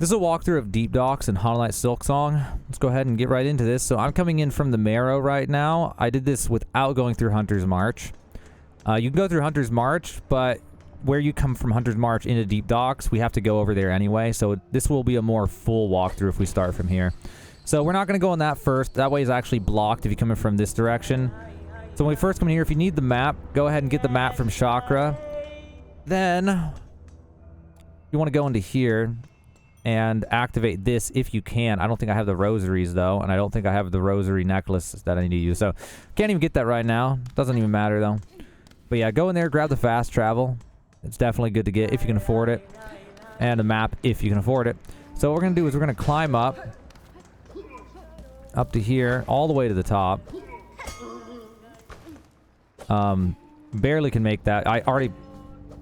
This is a walkthrough of Deep Docks and Hollow Knight Silksong. Let's go ahead and get right into this. So I'm coming in from the Marrow right now. I did this without going through Hunter's March. You can go through Hunter's March, but where you come from Hunter's March into Deep Docks, we have to go over there anyway. So this will be a more full walkthrough if we start from here. So we're not going to go on that first. That way is actually blocked if you come in from this direction. So when we first come in here, if you need the map, go ahead and get the map from Chakra. Then you want to go into here and activate this if you can. I don't think I have the rosaries though, and I don't think I have the rosary necklace that I need to use. So can't even get that right now. Doesn't even matter though. But yeah, go in there, grab the fast travel. It's definitely good to get if you can afford it. And a map if you can afford it. So what we're going to do is we're going to climb up to here, all the way to the top. Barely can make that.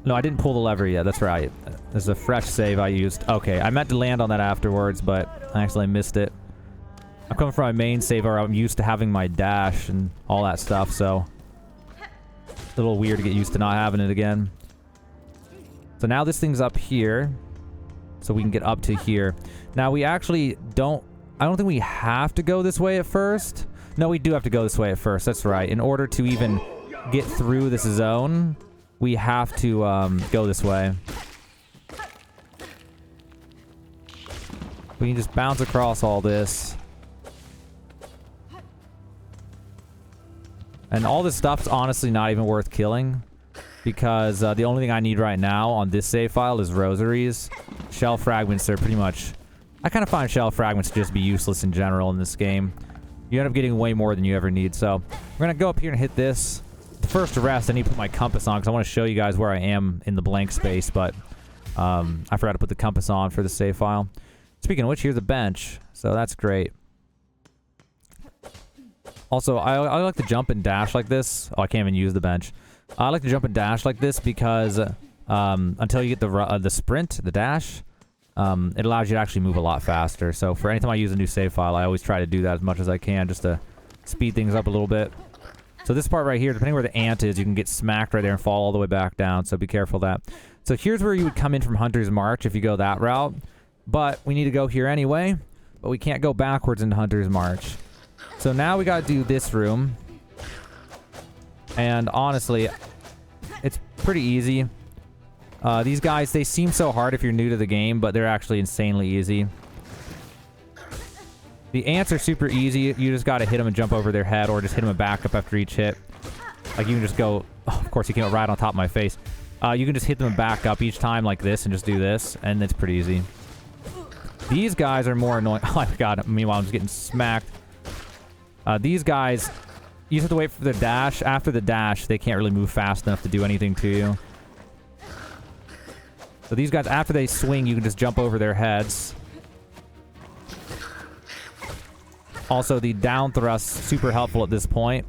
No, I didn't pull the lever yet. That's right. There's a fresh save I used. Okay, I meant to land on that afterwards, but I actually missed it. I'm coming from my main save where I'm used to having my dash and all that stuff, so a little weird to get used to not having it again. So now this thing's up here, so we can get up to here. Now we actually don't... I don't think we have to go this way at first. No, we do have to go this way at first. That's right. In order to even get through this zone, we have to go this way. We can just bounce across all this. And all this stuff's honestly not even worth killing, because the only thing I need right now on this save file is rosaries. Shell fragments are pretty much... I kind of find shell fragments to just be useless in general in this game. You end up getting way more than you ever need. So we're going to go up here and hit this. First to rest, I need to put my compass on because I want to show you guys where I am in the blank space, but I forgot to put the compass on for the save file. Speaking of which, here's a bench, so that's great. Also, I like to jump and dash like this. Oh, I can't even use the bench. I like to jump and dash like this because until you get the sprint, the dash, it allows you to actually move a lot faster. So for anytime I use a new save file, I always try to do that as much as I can just to speed things up a little bit. So this part right here, depending where the ant is, you can get smacked right there and fall all the way back down. So be careful of that. So here's where you would come in from Hunter's March if you go that route. But we need to go here anyway. But we can't go backwards into Hunter's March. So now we got to do this room. And honestly, it's pretty easy. These guys, they seem so hard if you're new to the game, but they're actually insanely easy. The ants are super easy. You just got to hit them and jump over their head, or just hit them a backup after each hit. Like, you can just go... Oh, of course, you came right on top of my face. You can just hit them and back up each time like this and just do this, and it's pretty easy. These guys are more annoying. Oh, my God. Meanwhile, I'm just getting smacked. These guys, you just have to wait for the dash. After the dash, they can't really move fast enough to do anything to you. So these guys, after they swing, you can just jump over their heads. Also, the down thrust, super helpful at this point.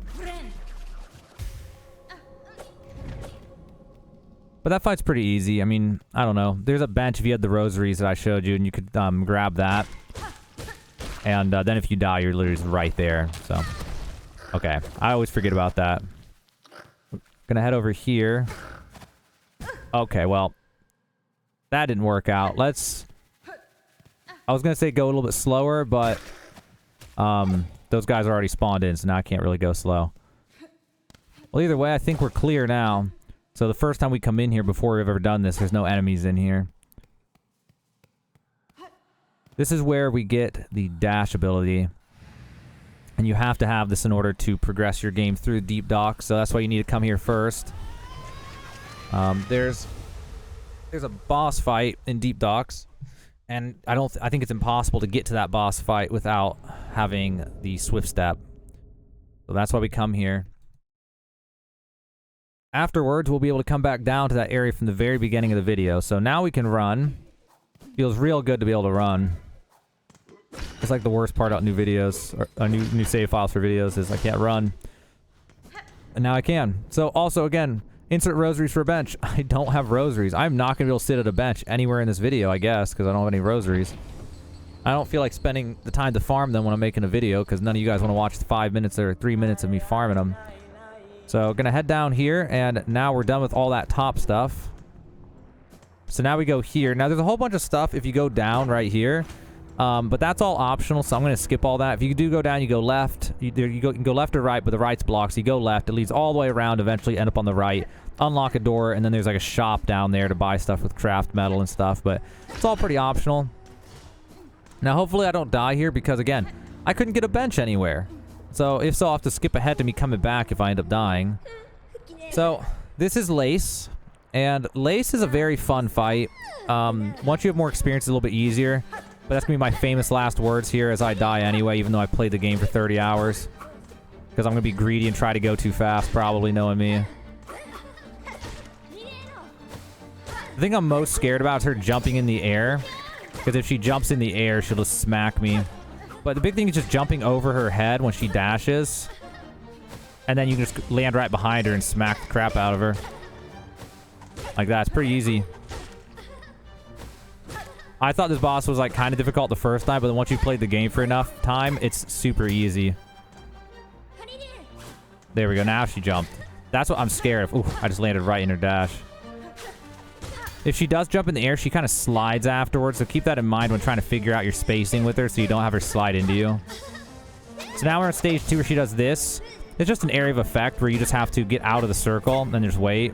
But that fight's pretty easy. I mean, I don't know. There's a bench if you had the rosaries that I showed you, and you could grab that. And then if you die, you're literally just right there. So, okay. I always forget about that. Gonna head over here. Okay, well, that didn't work out. Let's... I was gonna say go a little bit slower, but... those guys are already spawned in, so now I can't really go slow. Well, either way, I think we're clear now. So the first time we come in here before we've ever done this, there's no enemies in here. This is where we get the dash ability. And you have to have this in order to progress your game through Deep Docks, so that's why you need to come here first. There's a boss fight in Deep Docks. And I think it's impossible to get to that boss fight without having the swift step. So that's why we come here. Afterwards, we'll be able to come back down to that area from the very beginning of the video. So now we can run. Feels real good to be able to run. It's like the worst part about new videos, or new save files for videos, is I can't run. And now I can. So also, again, insert rosaries for a bench. I don't have rosaries. I'm not going to be able to sit at a bench anywhere in this video, I guess, because I don't have any rosaries. I don't feel like spending the time to farm them when I'm making a video, because none of you guys want to watch the 5 minutes or 3 minutes of me farming them. So, gonna head down here, and now we're done with all that top stuff. So now we go here. Now there's a whole bunch of stuff if you go down right here. But that's all optional, so I'm going to skip all that. If you do go down, you go left. You can go left or right, but the right's blocked, so you go left. It leads all the way around, eventually end up on the right. Unlock a door, and then there's like a shop down there to buy stuff with craft metal and stuff, but it's all pretty optional. Now, hopefully I don't die here because, again, I couldn't get a bench anywhere. So, if so, I'll have to skip ahead to me coming back if I end up dying. So, this is Lace, and Lace is a very fun fight. Once you have more experience, it's a little bit easier. But that's going to be my famous last words here as I die anyway, even though I played the game for 30 hours. Because I'm going to be greedy and try to go too fast, probably knowing me. The thing I'm most scared about is her jumping in the air. Because if she jumps in the air, she'll just smack me. But the big thing is just jumping over her head when she dashes. And then you can just land right behind her and smack the crap out of her. Like that. It's pretty easy. I thought this boss was like kind of difficult the first time, but then once you played the game for enough time, it's super easy. There we go. Now she jumped. That's what I'm scared of. Ooh, I just landed right in her dash. If she does jump in the air, she kind of slides afterwards, so keep that in mind when trying to figure out your spacing with her so you don't have her slide into you. So now we're on stage 2 where she does this. It's just an area of effect where you just have to get out of the circle and just wait.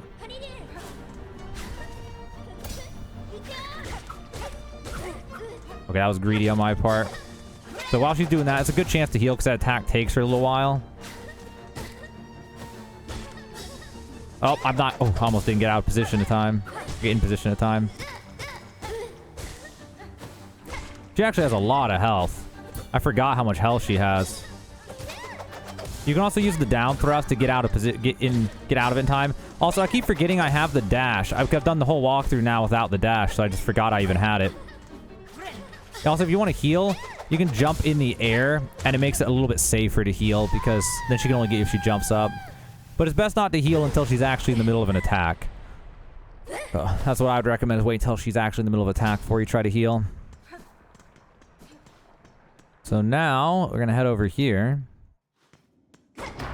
Okay, that was greedy on my part. So while she's doing that, it's a good chance to heal because that attack takes her a little while. Oh, I'm not... Oh, I almost didn't get out of position in time. Get in position in time. She actually has a lot of health. I forgot how much health she has. You can also use the down thrust to get out of get out of it in time. Also, I keep forgetting I have the dash. I've done the whole walkthrough now without the dash, so I just forgot I even had it. Also, if you want to heal, you can jump in the air, and it makes it a little bit safer to heal because then she can only get you if she jumps up. But it's best not to heal until she's actually in the middle of an attack. That's what I would recommend, is wait until she's actually in the middle of attack before you try to heal. So now, we're going to head over here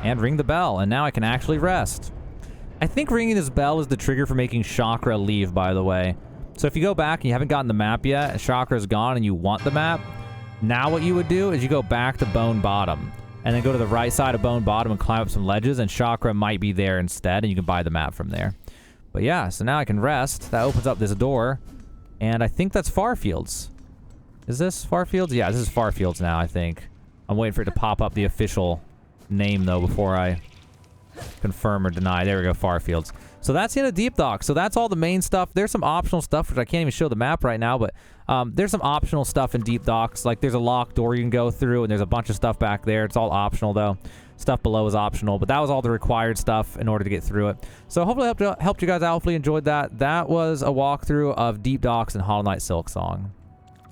and ring the bell, and now I can actually rest. I think ringing this bell is the trigger for making Chakra leave, by the way. So if you go back and you haven't gotten the map yet, and Chakra's gone and you want the map, now what you would do is you go back to Bone Bottom. And then go to the right side of Bone Bottom and climb up some ledges, and Chakra might be there instead, and you can buy the map from there. But yeah, so now I can rest. That opens up this door, and I think that's Farfields. Is this Farfields? Yeah, this is Farfields now, I think. I'm waiting for it to pop up the official name, though, before I confirm or deny. There we go, Farfields. So that's the end of Deep Dock. So that's all the main stuff. There's some optional stuff, which I can't even show the map right now, but there's some optional stuff in Deep Docks. Like there's a locked door you can go through, and there's a bunch of stuff back there. It's all optional, though. Stuff below is optional, but that was all the required stuff in order to get through it. So hopefully helped you guys out. Hopefully enjoyed that. That was a walkthrough of Deep Docks and Hollow Knight Silksong.